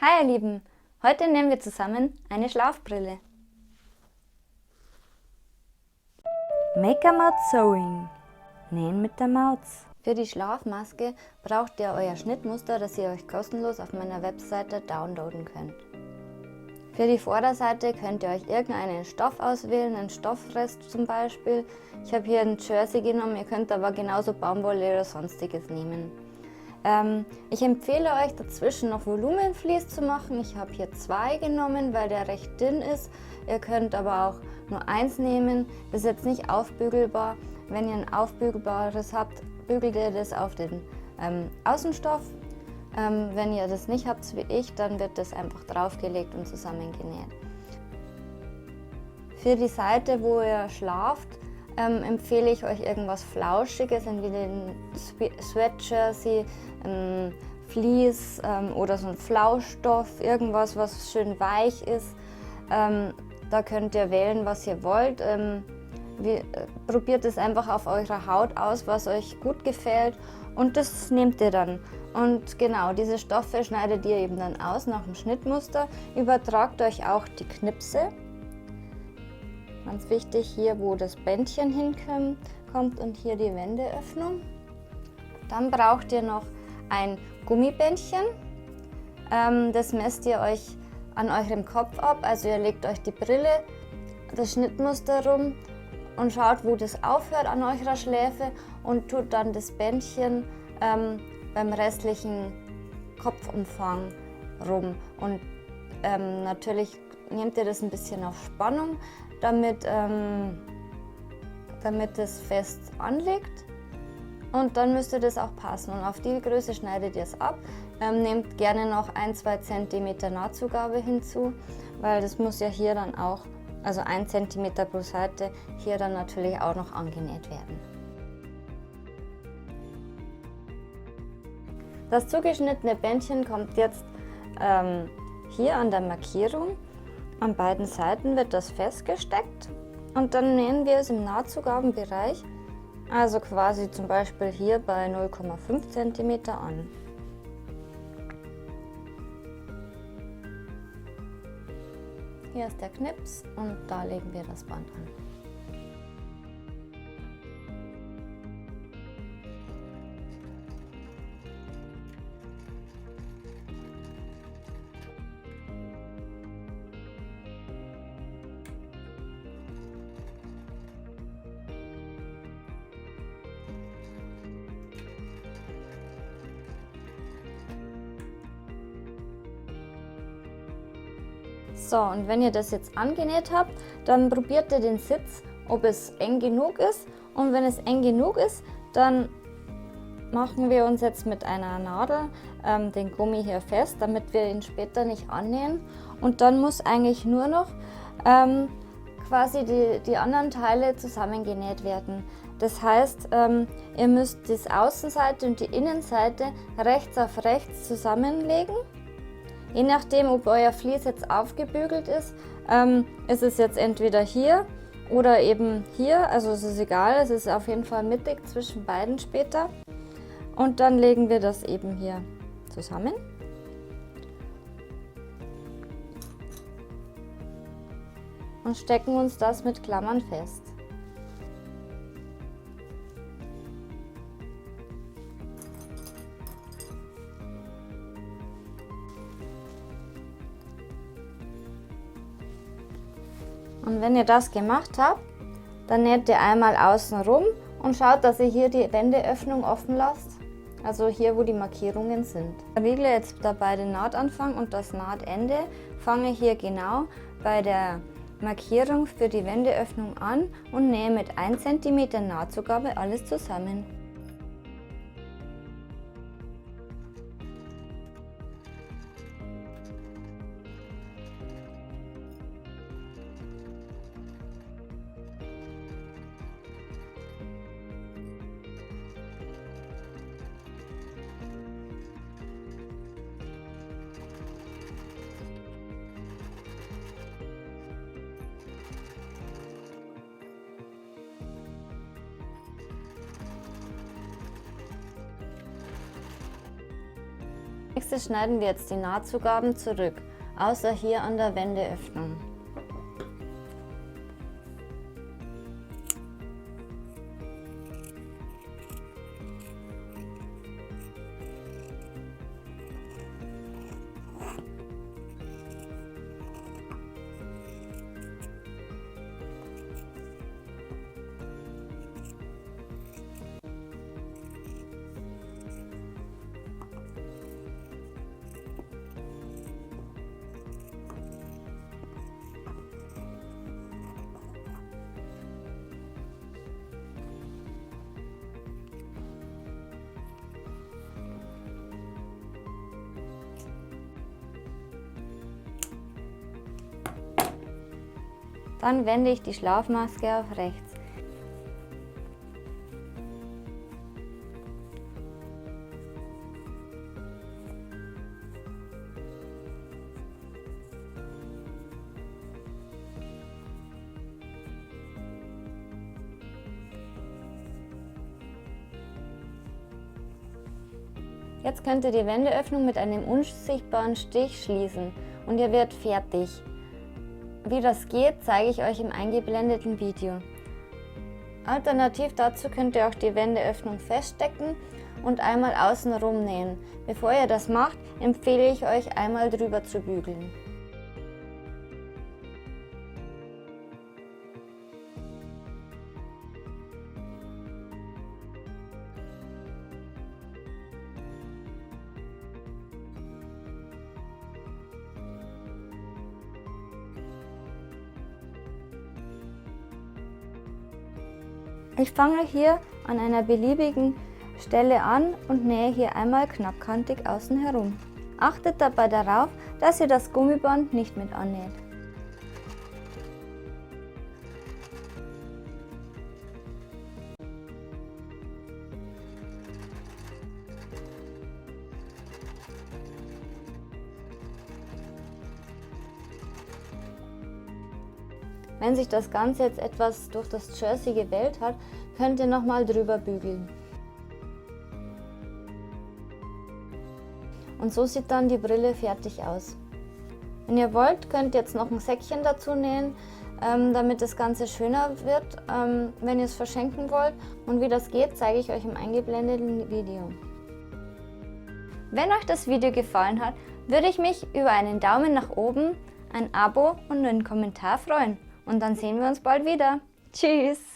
Hi ihr Lieben, heute nähen wir zusammen eine Schlafbrille. Make a Maut Sewing. Nähen mit der Maus. Für die Schlafmaske braucht ihr euer Schnittmuster, das ihr euch kostenlos auf meiner Webseite downloaden könnt. Für die Vorderseite könnt ihr euch irgendeinen Stoff auswählen, einen Stoffrest zum Beispiel. Ich habe hier ein Jersey genommen, ihr könnt aber genauso Baumwolle oder sonstiges nehmen. Ich empfehle euch dazwischen noch Volumenvlies zu machen. Ich habe hier 2 genommen, weil der recht dünn ist. Ihr könnt aber auch nur 1 nehmen. Das ist jetzt nicht aufbügelbar. Wenn ihr ein aufbügelbares habt, bügelt ihr das auf den Außenstoff. Wenn ihr das nicht habt wie ich, dann wird das einfach draufgelegt und zusammengenäht. Für die Seite, wo ihr schlaft, empfehle ich euch irgendwas Flauschiges, entweder ein Sweatjersey, ein Vlies oder so ein Flauschstoff, irgendwas, was schön weich ist. Da könnt ihr wählen, was ihr wollt. Probiert es einfach auf eurer Haut aus, was euch gut gefällt, und das nehmt ihr dann. Und genau, diese Stoffe schneidet ihr eben dann aus nach dem Schnittmuster. Übertragt euch auch die Knipse. Ganz wichtig, hier wo das Bändchen hinkommt und hier die Wendeöffnung. Dann braucht ihr noch ein Gummibändchen. Das messt ihr euch an eurem Kopf ab. Also ihr legt euch die Brille, das Schnittmuster rum und schaut, wo das aufhört an eurer Schläfe, und tut dann das Bändchen beim restlichen Kopfumfang rum. Und natürlich nehmt ihr das ein bisschen auf Spannung, damit es fest anliegt, und dann müsste das auch passen. Und auf die Größe schneidet ihr es ab. Nehmt gerne noch 1-2 cm Nahtzugabe hinzu, weil das muss ja hier dann auch, also 1 cm pro Seite, hier dann natürlich auch noch angenäht werden. Das zugeschnittene Bändchen kommt jetzt hier an der Markierung. An beiden Seiten wird das festgesteckt und dann nähen wir es im Nahtzugabenbereich, also quasi zum Beispiel hier bei 0,5 cm an. Hier ist der Knips und da legen wir das Band an. So, und wenn ihr das jetzt angenäht habt, dann probiert ihr den Sitz, ob es eng genug ist. Und wenn es eng genug ist, dann machen wir uns jetzt mit einer Nadel den Gummi hier fest, damit wir ihn später nicht annähen. Und dann muss eigentlich nur noch quasi die anderen Teile zusammengenäht werden. Das heißt, ihr müsst die Außenseite und die Innenseite rechts auf rechts zusammenlegen. Je nachdem, ob euer Vlies jetzt aufgebügelt ist es jetzt entweder hier oder eben hier. Also es ist egal, es ist auf jeden Fall mittig zwischen beiden später. Und dann legen wir das eben hier zusammen. Und stecken uns das mit Klammern fest. Und wenn ihr das gemacht habt, dann näht ihr einmal außen rum und schaut, dass ihr hier die Wendeöffnung offen lasst, also hier, wo die Markierungen sind. Ich riegle jetzt dabei den Nahtanfang und das Nahtende, fange hier genau bei der Markierung für die Wendeöffnung an und nähe mit 1 cm Nahtzugabe alles zusammen. nächstes schneiden wir jetzt die Nahtzugaben zurück, außer hier an der Wendeöffnung. Dann wende ich die Schlafmaske auf rechts. Jetzt könnt ihr die Wendeöffnung mit einem unsichtbaren Stich schließen und ihr werdet fertig. Wie das geht, zeige ich euch im eingeblendeten Video. Alternativ dazu könnt ihr auch die Wendeöffnung feststecken und einmal außenrum nähen. Bevor ihr das macht, empfehle ich euch einmal drüber zu bügeln. Ich fange hier an einer beliebigen Stelle an und nähe hier einmal knappkantig außen herum. Achtet dabei darauf, dass ihr das Gummiband nicht mit annäht. Wenn sich das Ganze jetzt etwas durch das Jersey gewellt hat, könnt ihr nochmal drüber bügeln. Und so sieht dann die Brille fertig aus. Wenn ihr wollt, könnt ihr jetzt noch ein Säckchen dazu nähen, damit das Ganze schöner wird, wenn ihr es verschenken wollt. Und wie das geht, zeige ich euch im eingeblendeten Video. Wenn euch das Video gefallen hat, würde ich mich über einen Daumen nach oben, ein Abo und einen Kommentar freuen. Und dann sehen wir uns bald wieder. Tschüss!